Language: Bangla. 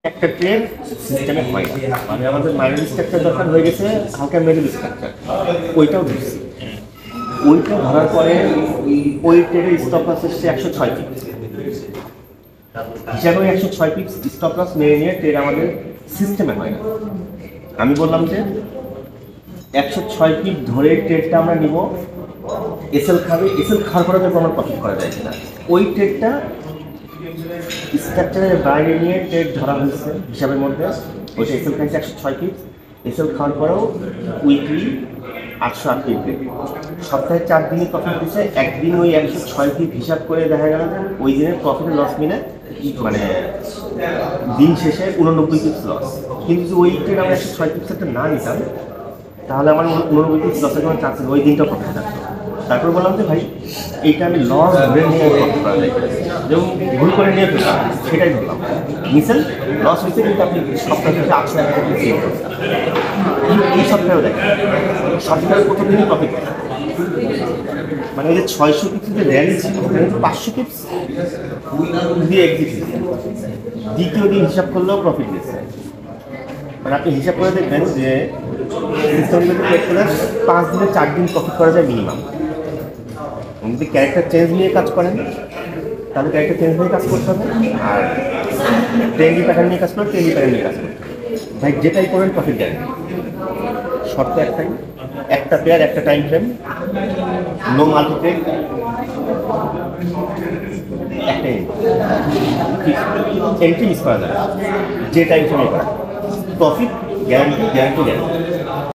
একটা ট্রেন সিস্টেমে হয় না, মানে আমাদের মাইনর স্ট্রাকচার দরকার হয়ে গেছে, হালকা মিডল স্ট্রাকচার ওইটাও ধরছি। ওইটা ধরার পরে ওই ট্রেনের স্টপ লস এসছে 106 পিপস হিসাবে। 106 পিপস স্টপ লস মেরে নিয়ে ট্রেন আমাদের সিস্টেমে হয় না। আমি বললাম যে 106 পিপ ধরে ট্রেডটা আমরা নিব, এসএল খাবে, এসএল খাওয়ার পরে যখন আমরা প্রফিট করা যায় কিনা ওই ট্রেডটা স্ট্রাকচারের বাইরে নিয়ে ট্রেড ধরা হয়েছে হিসাবের মধ্যে। ওইটা এসএল খাইছে 106 পিপ, এসএল খাওয়ার পরেও উইকলি 808 পিপ, সপ্তাহে 4 দিনই প্রফিট দিচ্ছে। একদিন ওই 106 পিপ হিসাব করে দেখা গেল ওই দিনের প্রফিট লস মিলে মানে দিন শেষে 89 পিপস লস। কিন্তু ওই ট্রেড আমরা 106 পিপস একটা না নিতাম তাহলে আমার 89 পিপস লসের কোনো চান্স ওই দিনটা প্রফিট থাকতো। তারপর বললাম যে ভাই এইটা আমি লস ধরে নিয়ে প্রফিট করা যায়, যেমন ভুল করে নিয়ে ফেললাম সেটাই ধরলাম। মিসেল লস হয়েছে কিন্তু আপনি সপ্তাহে 800 টাকা করে সেভ করছেন। এই সপ্তাহেও দেখেন সপ্তাহে প্রতিদিনই প্রফিট দেয়, মানে ওই যে 600 পিপস যে র্যালি ছিল ওখানে 500 পিপস দিয়ে এক্সিট হয়েছে। দ্বিতীয় দিন হিসাব করলেও প্রফিট দিচ্ছে। মানে আপনি হিসাব করে দেখবেন যে সিস্টেমেটিক ট্রেড করলে 5 দিনে 4 দিন প্রফিট করা যায় মিনিমাম। যদি ক্যারেক্টার চেঞ্জ নিয়ে কাজ করেন তাহলে ক্যারেক্টার চেঞ্জ নিয়ে কাজ করতে হবে, আর ট্রেন্ডি প্যাটার্ন নিয়ে কাজ করেন ট্রেন্ডি প্যাটার্ন নিয়ে কাজ করতে হবে। ভাই যেটাই করেন প্রফিট দেন, শর্ত একটাই, একটা পেয়ার একটা টাইম ফ্রেম, নো মাল্টিপ্লেক, একটা এন্ট্রি মিস করা যাবে, যে টাইম ফ্রেমে করা প্রফিট গ্যারান্টি গ্যারান্টি গ্যারান্টি।